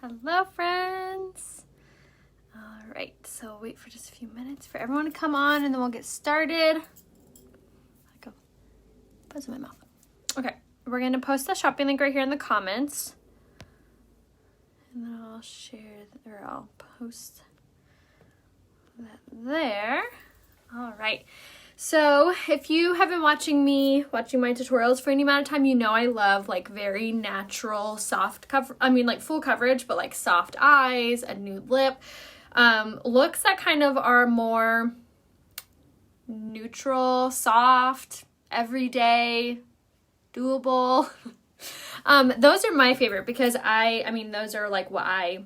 Hello, friends. All right, so we'll wait for just a few minutes for everyone to come on, and then we'll get started. Like a buzz in my mouth. Okay, we're going to post the shopping link right here in the comments. And then I'll I'll post that there. All right. So if you have been watching my tutorials for any amount of time, you know I love like very natural, soft full coverage, but like soft eyes, a nude lip, looks that kind of are more neutral, soft, everyday, doable. Those are my favorite because those are like what I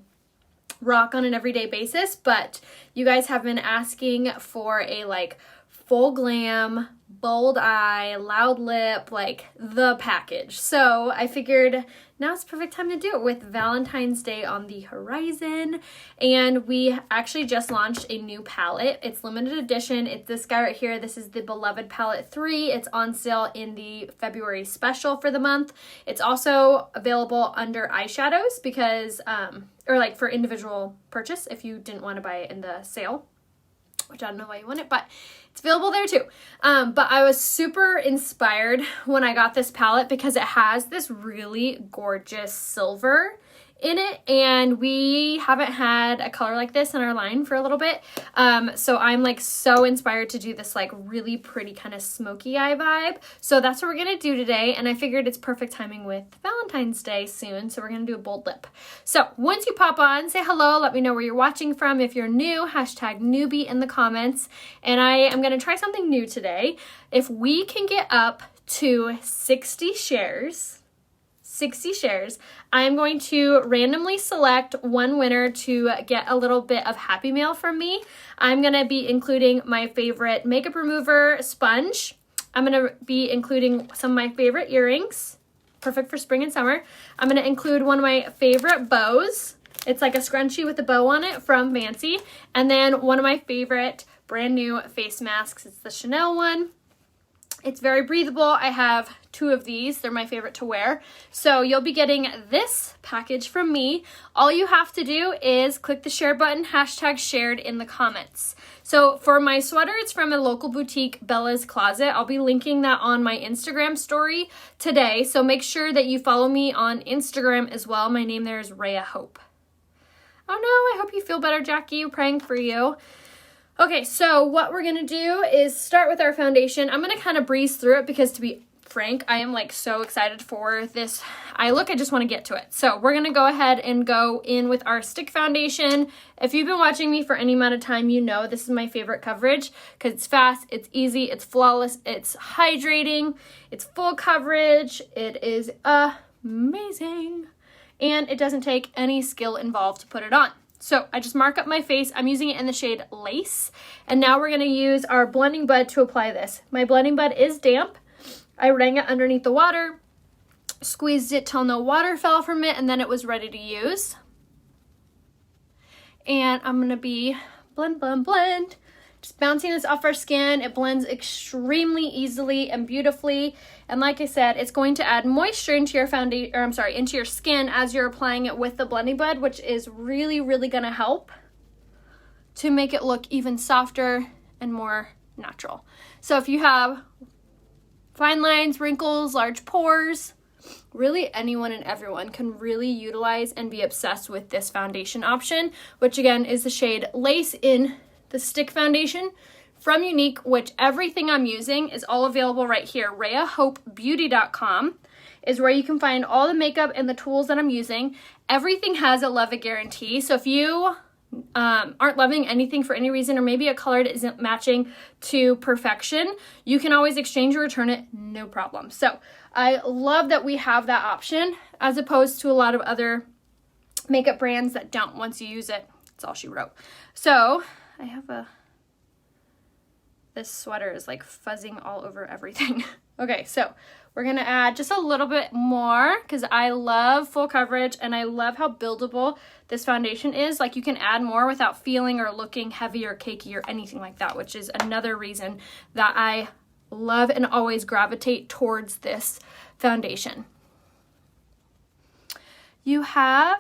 rock on an everyday basis, but you guys have been asking for a like full glam, bold eye, loud lip, like the package. So I figured now's the perfect time to do it with Valentine's Day on the horizon. And we actually just launched a new palette. It's limited edition. It's this guy right here. This is the Beloved Palette 3. It's on sale in the February special for the month. It's also available under eyeshadows because, or like for individual purchase if you didn't want to buy it in the sale, which I don't know why you want it, but it's available there too. But I was super inspired when I got this palette because it has this really gorgeous silver in it, and we haven't had a color like this in our line for a little bit. So I'm like so inspired to do this like really pretty kind of smoky eye vibe. So that's what we're gonna do today, and I figured it's perfect timing with Valentine's Day soon, so we're gonna do a bold lip. So once you pop on, say hello, let me know where you're watching from. If you're new, hashtag newbie in the comments. And I am gonna try something new today. If we can get up to 60 shares, I am going to randomly select one winner to get a little bit of happy mail from me. I'm going to be including my favorite makeup remover sponge. I'm going to be including some of my favorite earrings, perfect for spring and summer. I'm going to include one of my favorite bows. It's like a scrunchie with a bow on it from Fancy. And then one of my favorite brand new face masks. It's the Chanel one. It's very breathable. I have 2 of these. They're my favorite to wear. So you'll be getting this package from me. All you have to do is click the share button, hashtag shared in the comments. So for my sweater, it's from a local boutique, Bella's Closet. I'll be linking that on my Instagram story today. So make sure that you follow me on Instagram as well. My name there is Rhea Hope. Oh no, I hope you feel better, Jackie. Praying for you. Okay, so what we're gonna do is start with our foundation. I'm gonna kind of breeze through it because, to be frank, I am like so excited for this eye look. I just want to get to it. So we're gonna go ahead and go in with our stick foundation. If you've been watching me for any amount of time, you know this is my favorite coverage because it's fast, it's easy, it's flawless, it's hydrating, it's full coverage, it is amazing, and it doesn't take any skill involved to put it on. So I just mark up my face. I'm using it in the shade Lace. And now we're going to use our blending bud to apply this. My blending bud is damp. I rang it underneath the water, squeezed it till no water fell from it, and then it was ready to use. And I'm going to be blend. Just bouncing this off our skin. It blends extremely easily and beautifully. And like I said, it's going to add moisture into your into your skin as you're applying it with the blending bud, which is really, really going to help to make it look even softer and more natural. So if you have fine lines, wrinkles, large pores, really anyone and everyone can really utilize and be obsessed with this foundation option, which again is the shade Lace in the stick foundation from Unique, which everything I'm using is all available right here. RheaHopeBeauty.com is where you can find all the makeup and the tools that I'm using. Everything has a love it guarantee. So if you aren't loving anything for any reason, or maybe a color that isn't matching to perfection, you can always exchange or return it, no problem. So I love that we have that option as opposed to a lot of other makeup brands that don't. Once you use it, that's all she wrote. So I have this sweater is like fuzzing all over everything. Okay, so we're gonna add just a little bit more because I love full coverage and I love how buildable this foundation is. Like you can add more without feeling or looking heavy or cakey or anything like that, which is another reason that I love and always gravitate towards this foundation. You have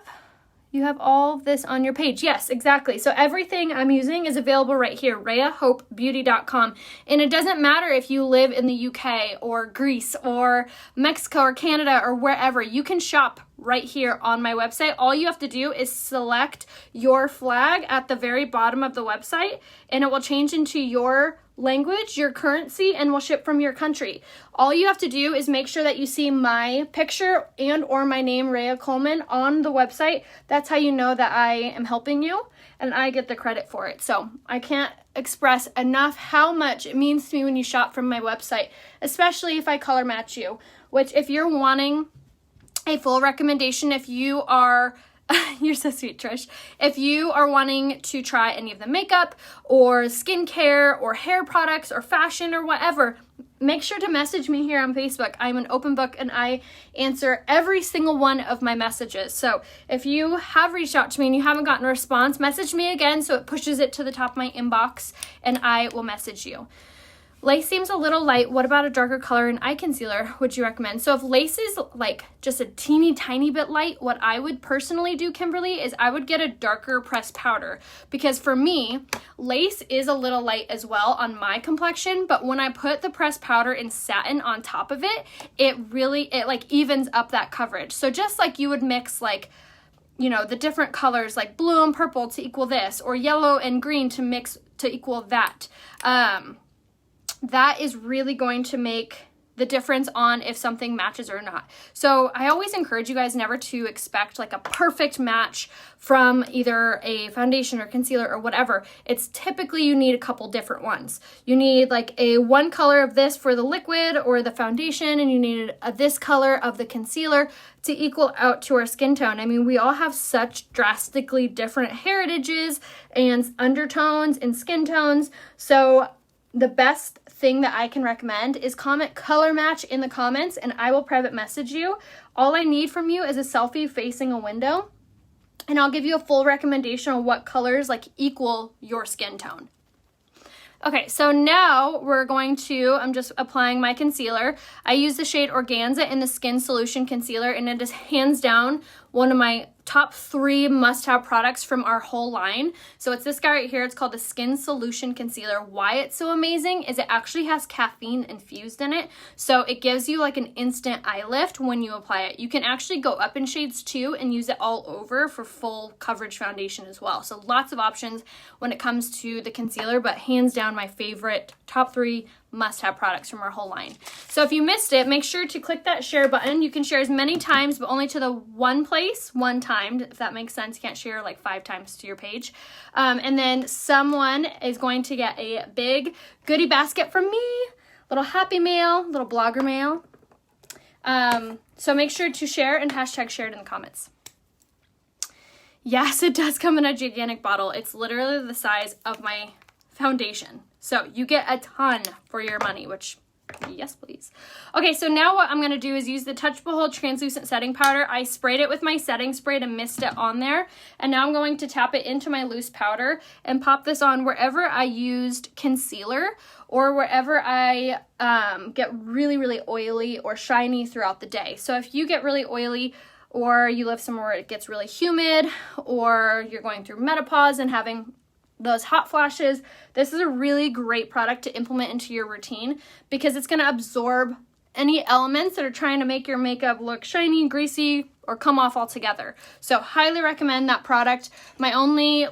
You have all of this on your page. Yes, exactly. So everything I'm using is available right here, RheaHopeBeauty.com. And it doesn't matter if you live in the UK or Greece or Mexico or Canada or wherever. You can shop right here on my website. All you have to do is select your flag at the very bottom of the website, and it will change into your language, your currency, and will ship from your country. All you have to do is make sure that you see my picture and or my name, Rhea Coleman, on the website. That's how you know that I am helping you and I get the credit for it. So I can't express enough how much it means to me when you shop from my website, especially if I color match you, which if you're wanting a full recommendation, if you are you're so sweet, Trish. If you are wanting to try any of the makeup or skincare or hair products or fashion or whatever, make sure to message me here on Facebook. I'm an open book and I answer every single one of my messages. So if you have reached out to me and you haven't gotten a response, message me again so it pushes it to the top of my inbox and I will message you. Lace seems a little light. What about a darker color and eye concealer would you recommend? So if lace is like just a teeny tiny bit light, what I would personally do, Kimberly, is I would get a darker pressed powder, because for me, lace is a little light as well on my complexion, but when I put the pressed powder in satin on top of it, it like evens up that coverage. So just like you would mix like, you know, the different colors like blue and purple to equal this, or yellow and green to mix to equal that. That is really going to make the difference on if something matches or not. So I always encourage you guys never to expect like a perfect match from either a foundation or concealer or whatever. It's typically you need a couple different ones. You need like a one color of this for the liquid or the foundation, and you need this color of the concealer to equal out to our skin tone. I mean, we all have such drastically different heritages and undertones and skin tones. So the best thing that I can recommend is comment color match in the comments and I will private message you. All I need from you is a selfie facing a window and I'll give you a full recommendation on what colors like equal your skin tone. Okay, so now I'm just applying my concealer. I use the shade Organza in the Skin Solution Concealer, and it is hands down one of my top 3 must-have products from our whole line. So it's this guy right here. It's called the Skin Solution Concealer. Why it's so amazing is it actually has caffeine infused in it. So it gives you like an instant eye lift when you apply it. You can actually go up in shades too and use it all over for full coverage foundation as well. So lots of options when it comes to the concealer, but hands down my favorite top 3 must-have products from our whole line. So if you missed it, make sure to click that share button. You can share as many times, but only to the one place, one time, if that makes sense. You can't share like 5 times to your page. And then someone is going to get a big goodie basket from me, little happy mail, little blogger mail. So make sure to share and hashtag shared in the comments. Yes, it does come in a gigantic bottle. It's literally the size of my foundation. So you get a ton for your money, which, yes, please. Okay, so now what I'm going to do is use the Touch Behold Translucent Setting Powder. I sprayed it with my setting spray to mist it on there. And now I'm going to tap it into my loose powder and pop this on wherever I used concealer or wherever I get really, really oily or shiny throughout the day. So if you get really oily, or you live somewhere where it gets really humid, or you're going through menopause and having those hot flashes, this is a really great product to implement into your routine because it's going to absorb any elements that are trying to make your makeup look shiny, greasy, or come off altogether. So highly recommend that product. My only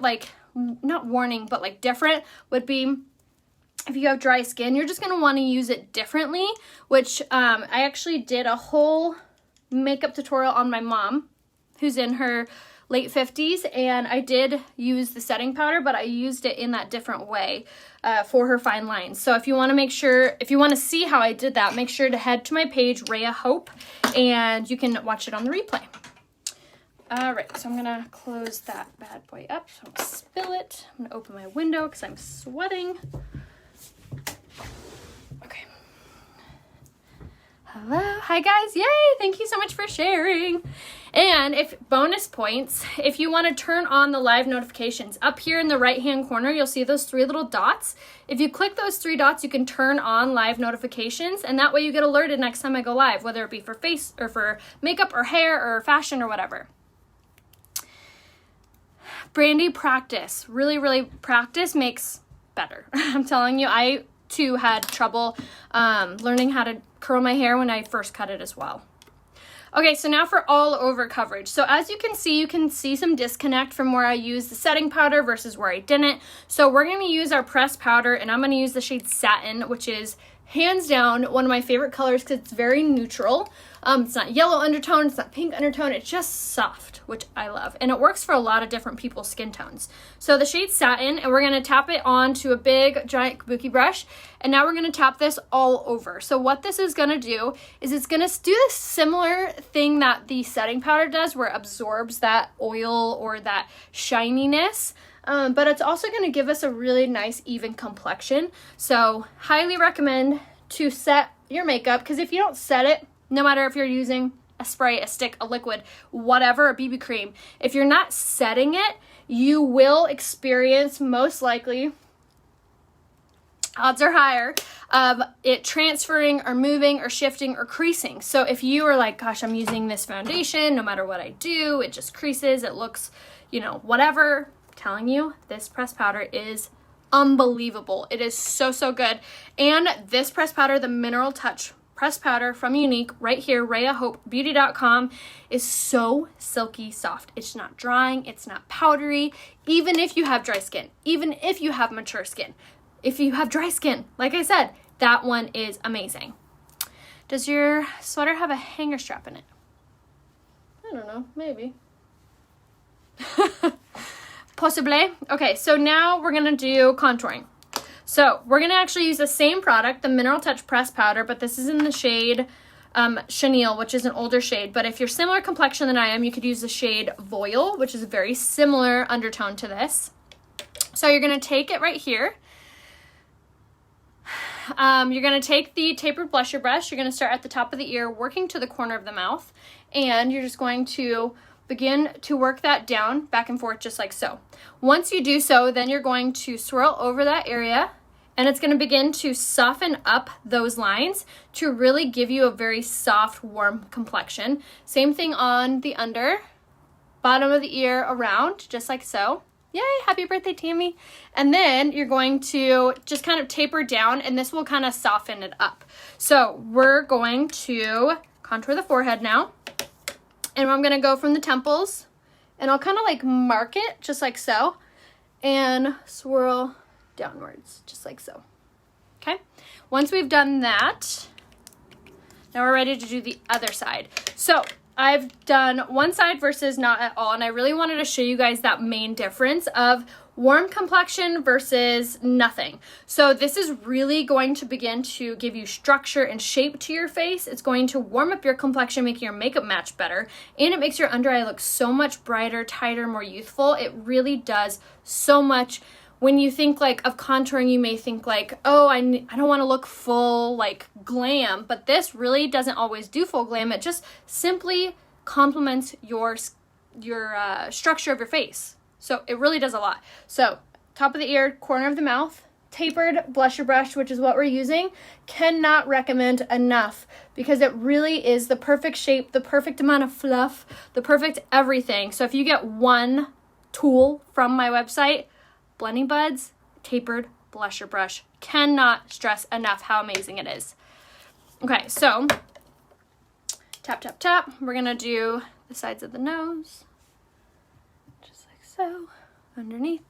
not warning, but different would be if you have dry skin, you're just going to want to use it differently, which I actually did a whole makeup tutorial on my mom who's in her late 50s, and I did use the setting powder, but I used it in that different way for her fine lines. So if you want to see how I did that, make sure to head to my page, Rhea Hope, and you can watch it on the replay. All right, so I'm gonna close that bad boy up so I don't spill it. I'm gonna open my window because I'm sweating. Okay. Hello, hi guys, yay, thank you so much for sharing. And bonus points, if you want to turn on the live notifications, up here in the right hand corner, you'll see those 3 little dots. If you click those 3 dots, you can turn on live notifications, and that way you get alerted next time I go live, whether it be for face or for makeup or hair or fashion or whatever. Brandy, practice. Really, really practice makes better. I'm telling you, I too had trouble learning how to curl my hair when I first cut it as well. Okay, so now for all over coverage. So as you can see some disconnect from where I used the setting powder versus where I didn't. So we're going to use our pressed powder, and I'm going to use the shade Satin, which is hands down one of my favorite colors because it's very neutral. It's not yellow undertone, it's not pink undertone, it's just soft, which I love. And it works for a lot of different people's skin tones. So the shade Satin, and we're gonna tap it onto a big giant kabuki brush, and now we're gonna tap this all over. So what this is gonna do is it's gonna do the similar thing that the setting powder does, where it absorbs that oil or that shininess. But it's also going to give us a really nice even complexion. So highly recommend to set your makeup, because if you don't set it, no matter if you're using a spray, a stick, a liquid, whatever, a BB cream, if you're not setting it, you will experience, most likely, odds are higher, of it transferring or moving or shifting or creasing. So if you are like, gosh, I'm using this foundation, no matter what I do, it just creases, it looks, whatever, telling you, this pressed powder is unbelievable. It is so, so good. And this pressed powder, the Mineral Touch pressed powder from Unique, right here, RheaHopeBeauty.com, is so silky soft. It's not drying, it's not powdery, even if you have dry skin, even if you have mature skin. If you have dry skin, like I said, that one is amazing. Does your sweater have a hanger strap in it? I don't know, maybe. Possibly. Okay, so now we're gonna do contouring. So we're gonna actually use the same product, the Mineral Touch Pressed Powder, but this is in the shade Chenille, which is an older shade. But if you're similar complexion than I am, you could use the shade Voile, which is a very similar undertone to this. So you're gonna take it right here. You're gonna take the tapered blusher brush. You're gonna start at the top of the ear, working to the corner of the mouth, and you're just going to begin to work that down, back and forth, just like so. Once you do so, then you're going to swirl over that area, and it's going to begin to soften up those lines to really give you a very soft, warm complexion. Same thing on the under, bottom of the ear around, just like so. Yay, happy birthday, Tammy. And then you're going to just kind of taper down, and this will kind of soften it up. So we're going to contour the forehead now. And I'm going to go from the temples, and I'll kind of like mark it just like so, and swirl downwards just like so. Okay. Once we've done that, now we're ready to do the other side. So I've done one side versus not at all, and I really wanted to show you guys that main difference of warm complexion versus nothing. So this is really going to begin to give you structure and shape to your face. It's going to warm up your complexion, making your makeup match better, and it makes your under eye look so much brighter, tighter, more youthful. It really does so much. When you think like of contouring, you may think like, oh, I don't want to look full like glam, but this really doesn't always do full glam. It just simply complements your structure of your face. So it really does a lot. So top of the ear, corner of the mouth, tapered blusher brush, which is what we're using. Cannot recommend enough, because it really is the perfect shape, the perfect amount of fluff, the perfect everything. So if you get one tool from my website, Blending Buds tapered blusher brush. Cannot stress enough how amazing it is. Okay, so tap, tap, tap. We're gonna do the sides of the nose. So, underneath,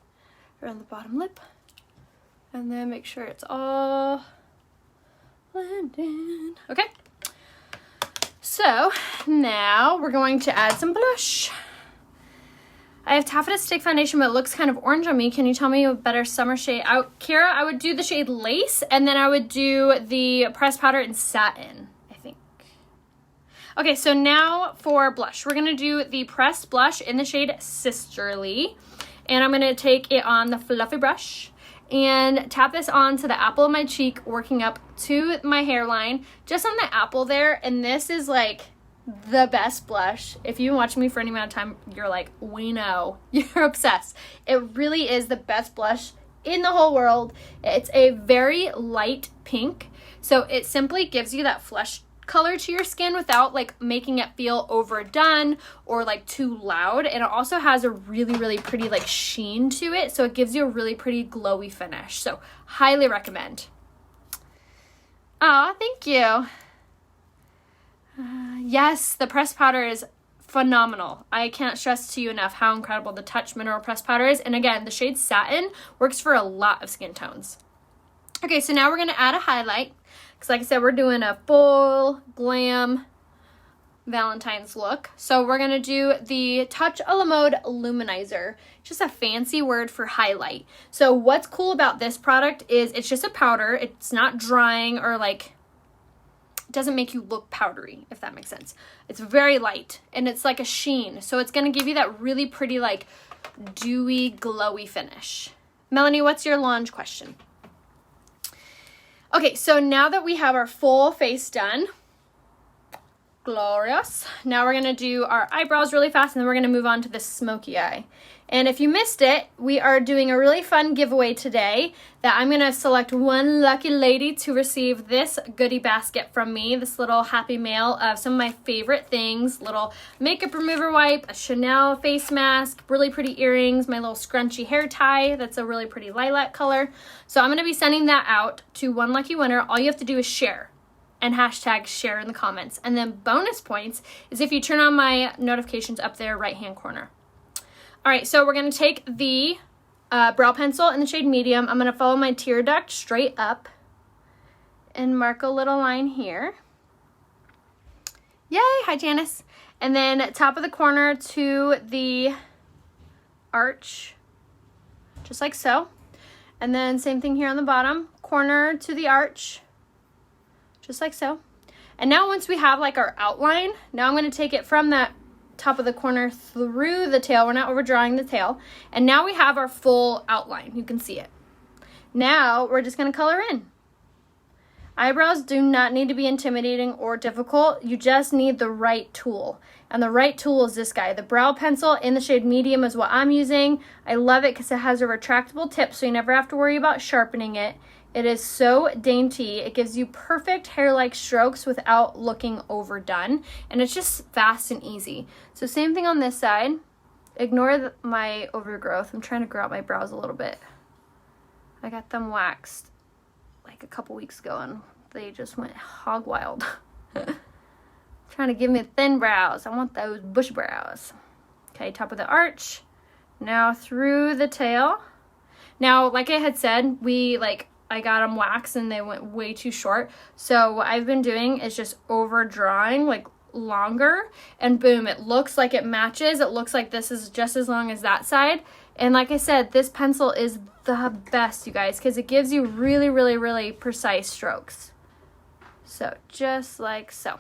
around the bottom lip, and then make sure it's all blended. Okay, so now we're going to add some blush. I have Taffeta Stick Foundation, but it looks kind of orange on me. Can you tell me a better summer shade? Kara, I would do the shade Lace, and then I would do the pressed powder in Satin, I think. Okay, so now for blush. We're going to do the pressed blush in the shade Sisterly. And I'm going to take it on the fluffy brush and tap this onto the apple of my cheek, working up to my hairline, just on the apple there. And this is like the best blush. If you watch me for any amount of time, you're like, we know. You're obsessed. It really is the best blush in the whole world. It's a very light pink. So it simply gives you that flesh color to your skin without like making it feel overdone or like too loud. And it also has a really, really pretty like sheen to it. So it gives you a really pretty glowy finish. So highly recommend. Oh, thank you. Yes, the pressed powder is phenomenal. I can't stress to you enough how incredible the Touch Mineral Pressed Powder is. And again, the shade Satin works for a lot of skin tones. Okay, so now we're going to add a highlight. Because like I said, we're doing a full glam Valentine's look. So we're going to do the Touch a la Mode Luminizer. Just a fancy word for highlight. So what's cool about this product is it's just a powder. It's not drying or like, it doesn't make you look powdery, if that makes sense. It's very light and it's like a sheen. So it's going to give you that really pretty like dewy, glowy finish. Melanie, what's your launch question? Okay, so now that we have our full face done, glorious. Now we're gonna do our eyebrows really fast and then we're gonna move on to the smoky eye. And if you missed it, we are doing a really fun giveaway today that I'm gonna select one lucky lady to receive this goodie basket from me, this little happy mail of some of my favorite things, little makeup remover wipe, a Chanel face mask, really pretty earrings, my little scrunchy hair tie, that's a really pretty lilac color. So I'm gonna be sending that out to one lucky winner. All you have to do is share and hashtag share in the comments. And then bonus points is if you turn on my notifications up there right-hand corner. All right, so we're gonna take the brow pencil in the shade Medium. I'm gonna follow my tear duct straight up and mark a little line here. Yay, hi Janice. And then top of the corner to the arch, just like so. And then same thing here on the bottom, corner to the arch, just like so. And now once we have like our outline, now I'm gonna take it from that top of the corner through the tail. We're not overdrawing the tail. And now we have our full outline. You can see it. Now we're just gonna color in. Eyebrows do not need to be intimidating or difficult. You just need the right tool. And the right tool is this guy. The brow pencil in the shade Medium is what I'm using. I love it because it has a retractable tip so you never have to worry about sharpening it. It is so dainty. It gives you perfect hair-like strokes without looking overdone. And it's just fast and easy. So same thing on this side. Ignore my overgrowth. I'm trying to grow out my brows a little bit. I got them waxed like a couple weeks ago and they just went hog wild. Trying to give me thin brows. I want those bush brows. Okay, top of the arch. Now through the tail. Now, like I had said, I got them waxed and they went way too short. So what I've been doing is just overdrawing like longer and boom, it looks like it matches. It looks like this is just as long as that side. And like I said, this pencil is the best, you guys, because it gives you really, really, really precise strokes. So just like so.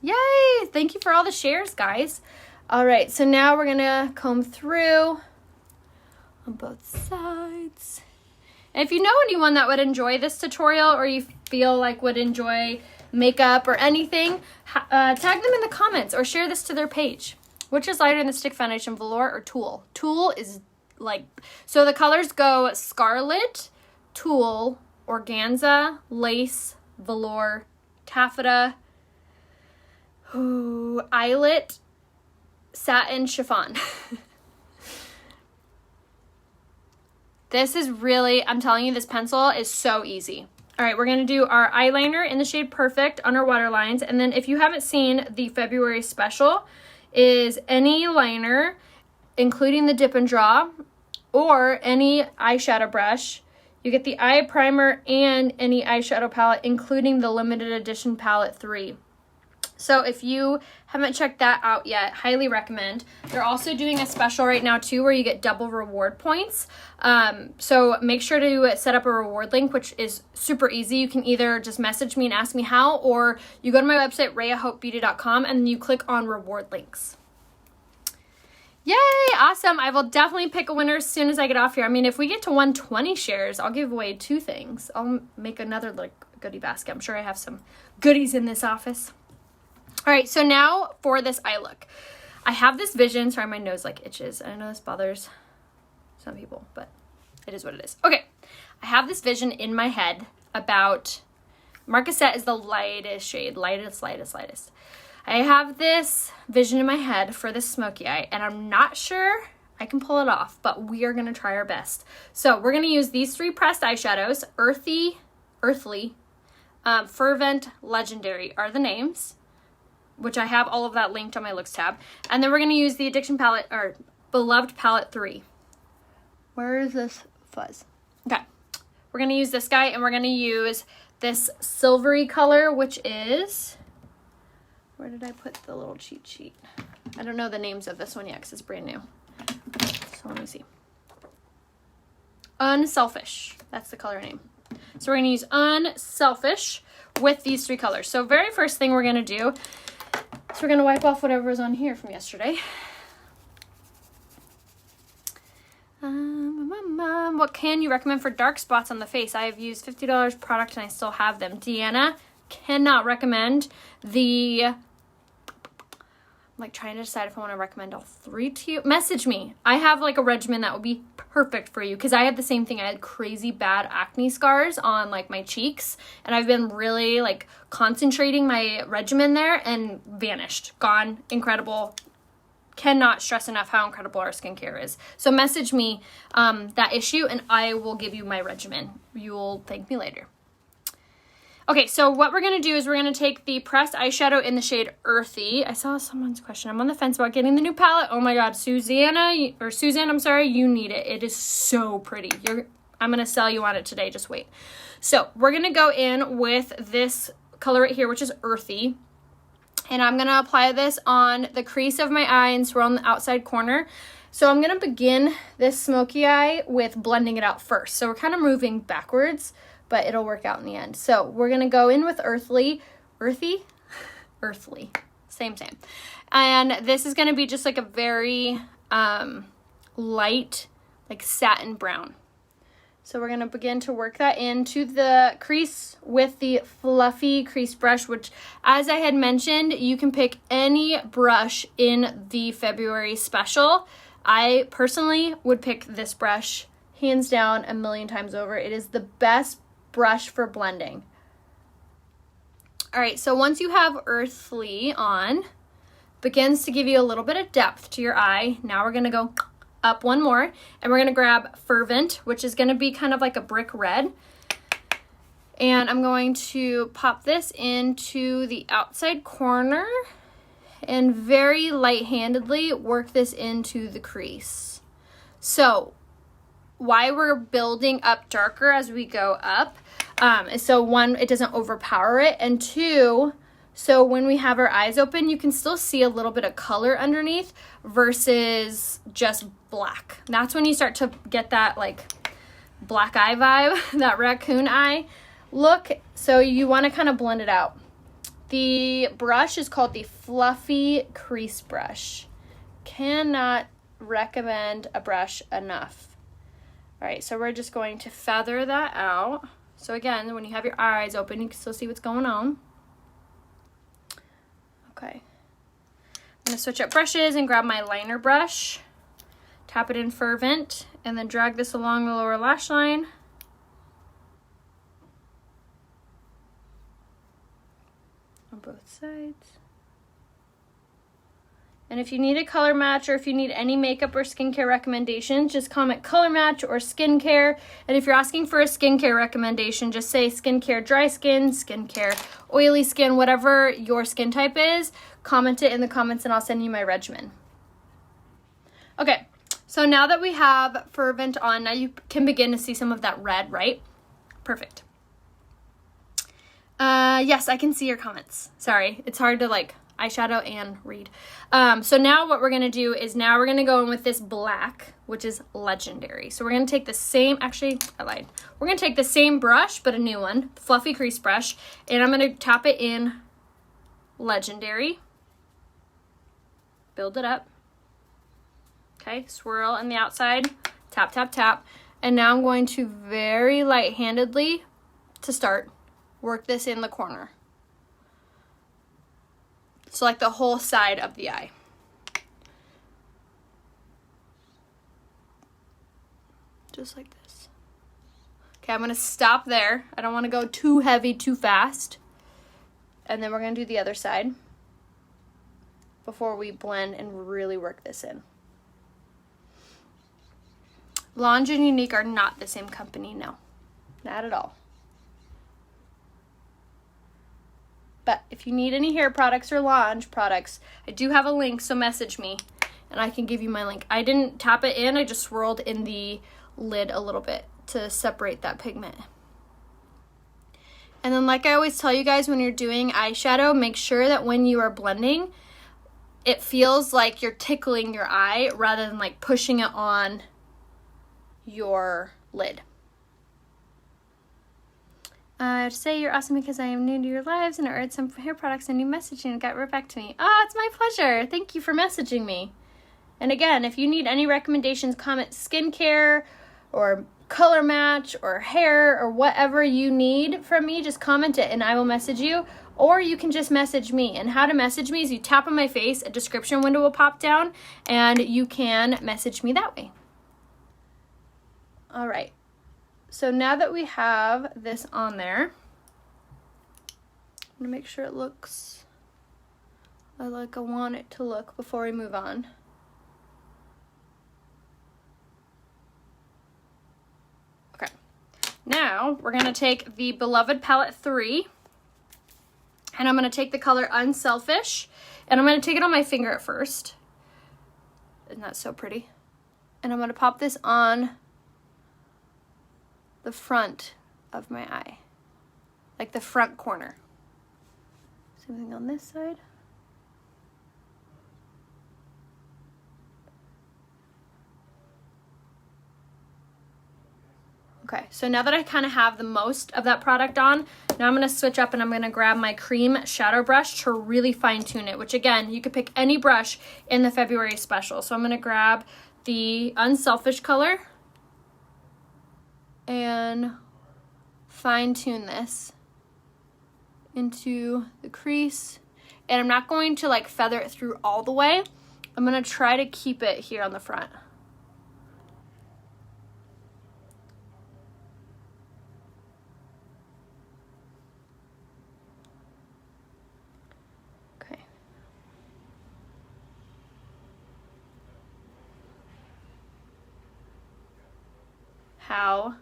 Yay! Thank you for all the shares, guys. All right, so now we're gonna comb through on both sides. And if you know anyone that would enjoy this tutorial or you feel like would enjoy makeup or anything, tag them in the comments or share this to their page. Which is lighter than the stick foundation, velour or tulle? Tulle is like, so the colors go scarlet, tulle, organza, lace, velour, taffeta, eyelet, satin, chiffon. This is really, I'm telling you, this pencil is so easy. All right, we're gonna do our eyeliner in the shade Perfect on our waterlines. And then if you haven't seen the February special, is any liner, including the dip and draw, or any eyeshadow brush. You get the eye primer and any eyeshadow palette, including the limited edition palette 3. So if you haven't checked that out yet, highly recommend. They're also doing a special right now too where you get double reward points. So make sure to set up a reward link, which is super easy. You can either just message me and ask me how, or you go to my website, rayahopebeauty.com, and you click on reward links. Yay, awesome. I will definitely pick a winner as soon as I get off here. I mean, if we get to 120 shares, I'll give away 2 things. I'll make another like goodie basket. I'm sure I have some goodies in this office. All right, so now for this eye look. I have this vision. Sorry, my nose like itches. I know this bothers some people, but it is what it is. Okay, I have this vision in my head about Marquisette is the lightest shade, lightest. I have this vision in my head for this smoky eye, and I'm not sure I can pull it off, but we are going to try our best. So we're going to use these 3 pressed eyeshadows. Earthly, Fervent, Legendary are the names, which I have all of that linked on my looks tab. And then we're going to use the Addiction palette, or Beloved palette 3. Where is this fuzz? Okay. We're going to use this guy, and we're going to use this silvery color, which is, where did I put the little cheat sheet? I don't know the names of this one yet because it's brand new. So let me see. Unselfish. That's the color name. So we're going to use Unselfish with these 3 colors. So very first thing we're going to do is we're going to wipe off whatever was on here from yesterday. What can you recommend for dark spots on the face? I have used $50 product and I still have them. Deanna, cannot recommend the... I'm like trying to decide if I want to recommend all 3 to you. Message me. I have like a regimen that would be perfect for you because I had the same thing. I had crazy bad acne scars on like my cheeks, and I've been really like concentrating my regimen there, and vanished, gone, incredible. Cannot stress enough how incredible our skincare is. So message me that issue and I will give you my regimen. You'll thank me later. Okay, so what we're going to do is we're going to take the pressed eyeshadow in the shade Earthy. I saw someone's question. I'm on the fence about getting the new palette. Oh my God, Suzanne, I'm sorry, you need it. It is so pretty. I'm going to sell you on it today. Just wait. So we're going to go in with this color right here, which is Earthy. And I'm going to apply this on the crease of my eye and swirl on the outside corner. So I'm going to begin this smoky eye with blending it out first. So we're kind of moving backwards, but it'll work out in the end. So we're going to go in with Earthly, same. And this is going to be just like a very light, like satin brown. So we're going to begin to work that into the crease with the fluffy crease brush, which, as I had mentioned, you can pick any brush in the February special. I personally would pick this brush, hands down, a million times over. It is the best brush for blending. All right, so once you have Earthly on, begins to give you a little bit of depth to your eye. Now we're going to go up one more, and we're going to grab Fervent, which is going to be kind of like a brick red, and I'm going to pop this into the outside corner and very light-handedly work this into the crease. So why we're building up darker as we go up is so 1, it doesn't overpower it, and 2, so when we have our eyes open, you can still see a little bit of color underneath versus just black. And that's when you start to get that like black eye vibe, that raccoon eye look. So you want to kind of blend it out. The brush is called the Fluffy Crease Brush. Cannot recommend a brush enough. All right, so we're just going to feather that out. So again, when you have your eyes open, you can still see what's going on. Okay, I'm going to switch up brushes and grab my liner brush, tap it in Fervent, and then drag this along the lower lash line. On both sides. And if you need a color match, or if you need any makeup or skincare recommendations, just comment color match or skincare. And if you're asking for a skincare recommendation, just say skincare dry skin, skincare oily skin, whatever your skin type is, comment it in the comments and I'll send you my regimen. Okay, so now that we have Fervent on, now you can begin to see some of that red, right? Perfect. Yes, I can see your comments. Sorry, it's hard to like eyeshadow and read. So now what we're going to do is now we're going to go in with this black, which is Legendary. So we're going to take the same, actually, I lied. We're going to take the same brush, but a new one, Fluffy Crease Brush, and I'm going to tap it in Legendary. Build it up. Okay, swirl on the outside, tap, tap, tap. And now I'm going to very light-handedly, to start, work this in the corner. So like the whole side of the eye. Just like this. Okay, I'm gonna stop there. I don't wanna go too heavy, too fast. And then we're gonna do the other side before we blend and really work this in. Lange and Unique are not the same company, no. Not at all. But if you need any hair products or Lange products, I do have a link, so message me and I can give you my link. I didn't tap it in, I just swirled in the lid a little bit to separate that pigment. And then like I always tell you guys when you're doing eyeshadow, make sure that when you are blending, it feels like you're tickling your eye rather than like pushing it on your lid. I say you're awesome because I am new to your lives and I ordered some hair products and you messaged and got right back to me. Oh, it's my pleasure. Thank you for messaging me. And again, if you need any recommendations, comment skincare or color match or hair or whatever you need from me, just comment it and I will message you. Or you can just message me. And how to message me is you tap on my face, a description window will pop down, and you can message me that way. All right. So now that we have this on there, I'm gonna make sure it looks like I want it to look before we move on. Okay, now we're gonna take the Beloved Palette 3, and I'm gonna take the color Unselfish, and I'm gonna take it on my finger at first. Isn't that so pretty? And I'm gonna pop this on the front of my eye, like the front corner. Same thing on this side. Okay, so now that I kind of have the most of that product on, now I'm gonna switch up and I'm gonna grab my cream shadow brush to really fine tune it, which again, you could pick any brush in the February special. So I'm gonna grab the Unselfish color and fine tune this into the crease. And I'm not going to like feather it through all the way. I'm gonna try to keep it here on the front. Okay. How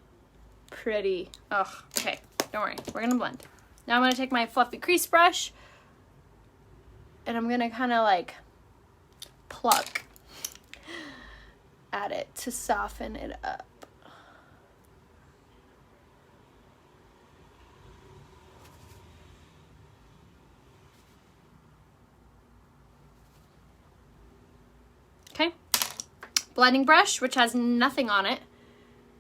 pretty. Oh, okay, don't worry, we're gonna blend. Now I'm gonna take my fluffy crease brush and I'm gonna kind of like pluck at it to soften it up. Okay, blending brush, which has nothing on it.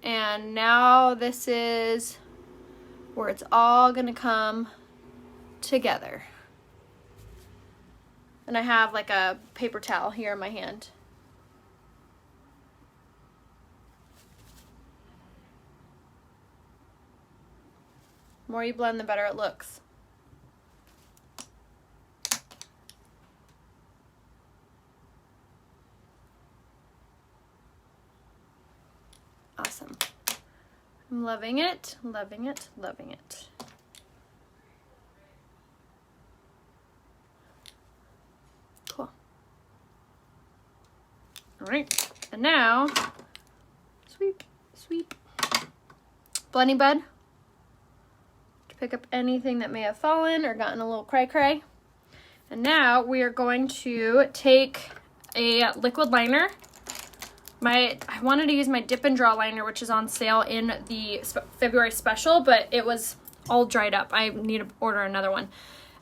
And now this is where it's all gonna come together. And I have like a paper towel here in my hand. The more you blend, the better it looks. Awesome. I'm loving it, loving it, loving it. Cool. All right, and now, sweep, sweep. Blending bud to pick up anything that may have fallen or gotten a little cray-cray. And now we are going to take a liquid liner. I wanted to use my Dip and Draw liner, which is on sale in the February special, but it was all dried up. I need to order another one.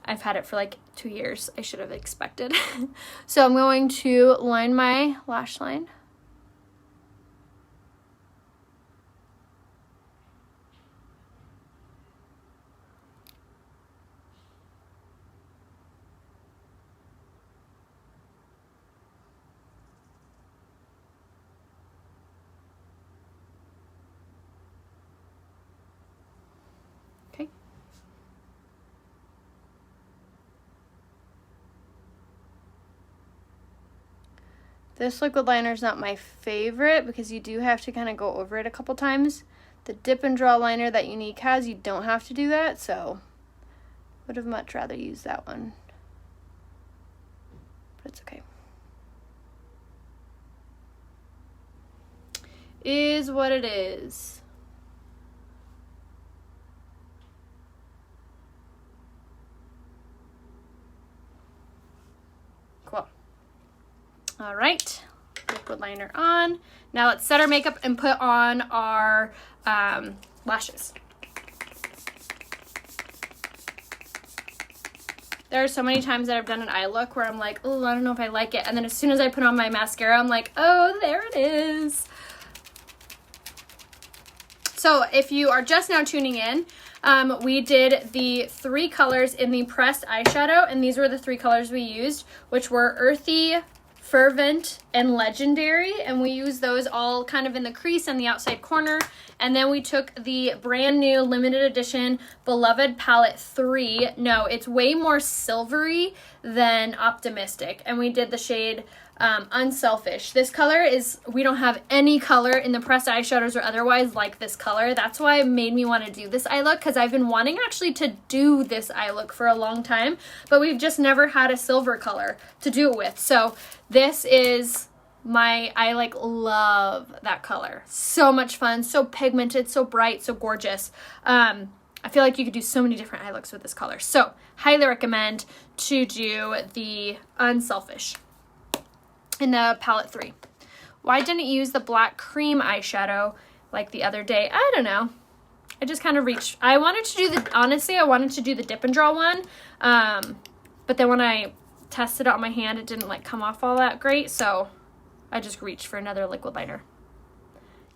I've had it for like 2 years. I should have expected. So I'm going to line my lash line. This liquid liner is not my favorite because you do have to kind of go over it a couple times. The dip and draw liner that Unique has, you don't have to do that, so would have much rather used that one. But it's okay. Is what it is. Cool. All right, liquid liner on. Now let's set our makeup and put on our lashes. There are so many times that I've done an eye look where I'm like, oh, I don't know if I like it. And then as soon as I put on my mascara, I'm like, oh, there it is. So if you are just now tuning in, we did the 3 colors in the pressed eyeshadow, and these were the 3 colors we used, which were Earthy, Fervent, and Legendary, and we used those all kind of in the crease and the outside corner. And then we took the brand new limited edition Beloved Palette 3. No, it's way more silvery than Optimistic, and we did the shade Unselfish. This color is, we don't have any color in the pressed eyeshadows or otherwise like this color. That's why it made me want to do this eye look, because I've been wanting actually to do this eye look for a long time, but we've just never had a silver color to do it with. So this is I like love that color. So much fun, so pigmented, so bright, so gorgeous. I feel like you could do so many different eye looks with this color. So highly recommend to do the Unselfish in the palette 3. Why didn't you use the black cream eyeshadow like the other day? I don't know. I just kind of reached. I wanted to do honestly, I wanted to do the dip and draw one. But then when I tested it on my hand, it didn't like come off all that great. So I just reached for another liquid liner.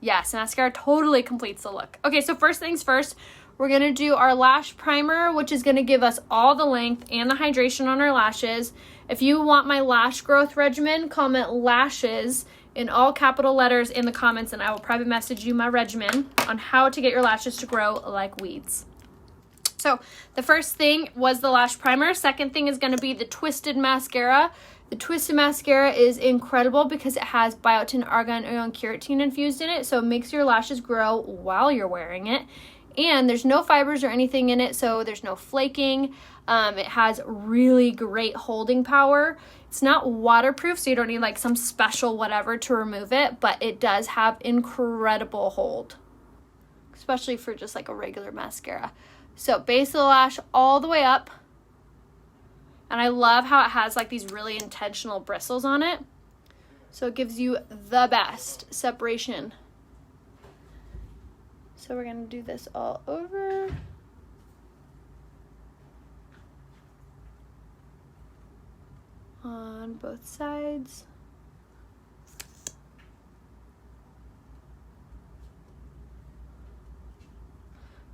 Yes, mascara totally completes the look. Okay, so first things first, we're going to do our lash primer, which is going to give us all the length and the hydration on our lashes. If you want my lash growth regimen, comment lashes in all capital letters in the comments, and I will private message you my regimen on how to get your lashes to grow like weeds. So the first thing was the lash primer. Second thing is going to be the Twisted Mascara. The Twisted Mascara is incredible because it has biotin, argan, oil, and keratin infused in it, so it makes your lashes grow while you're wearing it. And there's no fibers or anything in it, so there's no flaking. It has really great holding power. It's not waterproof, so you don't need like some special whatever to remove it, but it does have incredible hold, especially for just like a regular mascara. So base of the lash all the way up. And I love how it has like these really intentional bristles on it. So it gives you the best separation. So we're going to do this all over. On both sides.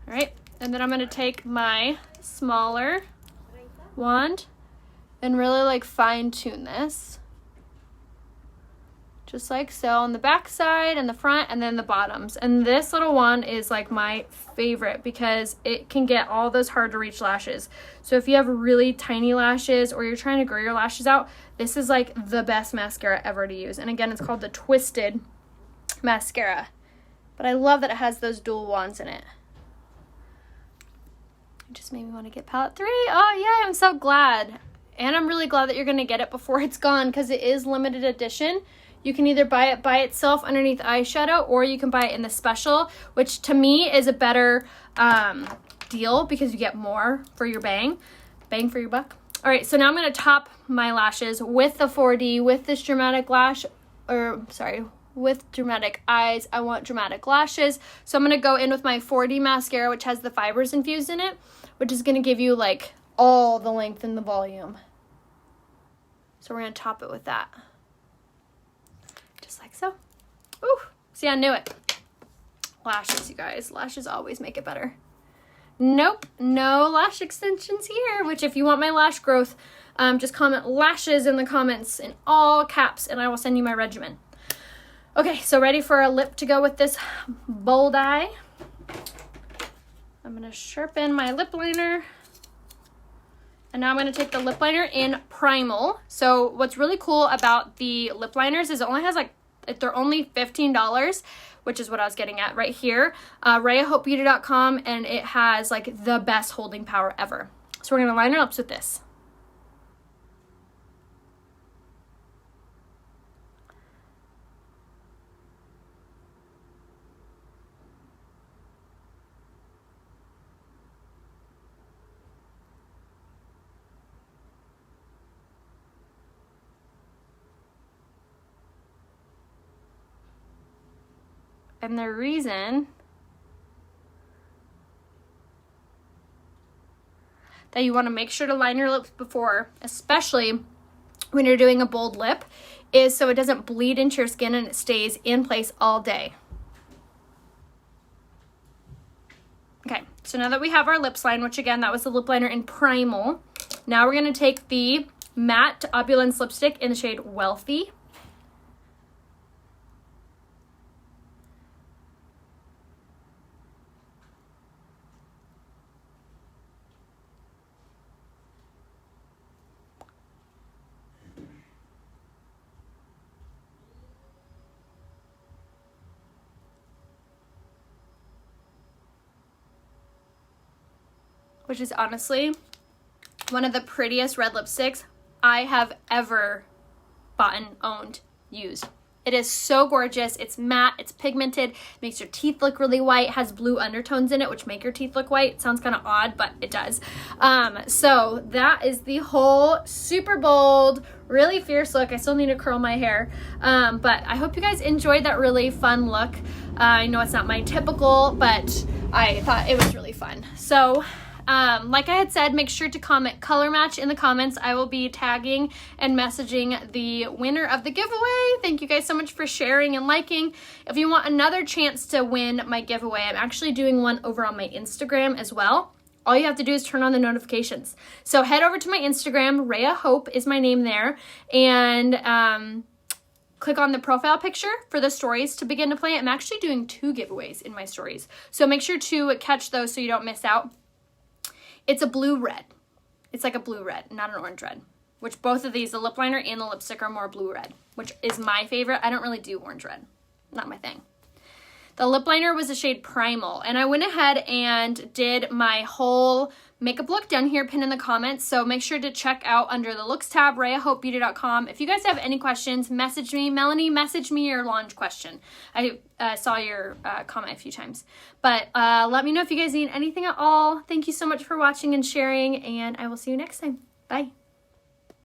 All right, and then I'm going to take my smaller wand and really like fine tune this. Just like so on the back side and the front and then the bottoms. And this little one is like my favorite because it can get all those hard to reach lashes. So if you have really tiny lashes or you're trying to grow your lashes out, this is like the best mascara ever to use. And again, it's called the Twisted Mascara. But I love that it has those dual wands in it. It just made me want to get palette 3. Oh yeah, I'm so glad. And I'm really glad that you're going to get it before it's gone because it is limited edition. You can either buy it by itself underneath eyeshadow or you can buy it in the special, which to me is a better deal because you get more for your bang for your buck. All right, so now I'm going to top my lashes with the 4D, with this dramatic lash, with dramatic eyes. I want dramatic lashes. So I'm going to go in with my 4D mascara, which has the fibers infused in it, which is going to give you like all the length and the volume. So we're going to top it with that. Just like so. Ooh, see, I knew it. Lashes, you guys. Lashes always make it better. Nope, no lash extensions here, which if you want my lash growth, just comment lashes in the comments in all caps and I will send you my regimen. Okay, so ready for a lip to go with this bold eye. I'm going to sharpen my lip liner. And now I'm going to take the lip liner in Primal. So what's really cool about the lip liners is it only has like They're only $15, which is what I was getting at right here. RayaHopeBeauty.com, and it has like the best holding power ever. So we're gonna line our lips with this. And the reason that you want to make sure to line your lips before, especially when you're doing a bold lip, is so it doesn't bleed into your skin and it stays in place all day. Okay, so now that we have our lips lined, which again, that was the lip liner in Primal, now we're going to take the matte Opulence lipstick in the shade Wealthy. Which is honestly one of the prettiest red lipsticks I have ever bought, owned, used. It is so gorgeous. It's matte, it's pigmented, makes your teeth look really white, has blue undertones in it, which make your teeth look white. It sounds kind of odd, but it does. So that is the whole super bold, really fierce look. I still need to curl my hair, but I hope you guys enjoyed that really fun look. I know it's not my typical, but I thought it was really fun. So like I had said, make sure to comment color match in the comments. I will be tagging and messaging the winner of the giveaway. Thank you guys so much for sharing and liking. If you want another chance to win my giveaway, I'm actually doing one over on my Instagram as well. All you have to do is turn on the notifications. So head over to my Instagram, Rhea Hope is my name there, and click on the profile picture for the stories to begin to play. I'm actually doing 2 giveaways in my stories, so make sure to catch those so you don't miss out. It's a blue-red. It's like a blue-red, not an orange-red, which both of these, the lip liner and the lipstick, are more blue-red, which is my favorite. I don't really do orange-red. Not my thing. The lip liner was the shade Primal, and I went ahead and did my whole makeup look down here, pinned in the comments, so make sure to check out under the looks tab, RheaHopeBeauty.com. If you guys have any questions, message me. Melanie, message me your launch question. I saw your comment a few times, but let me know if you guys need anything at all. Thank you so much for watching and sharing, and I will see you next time. Bye.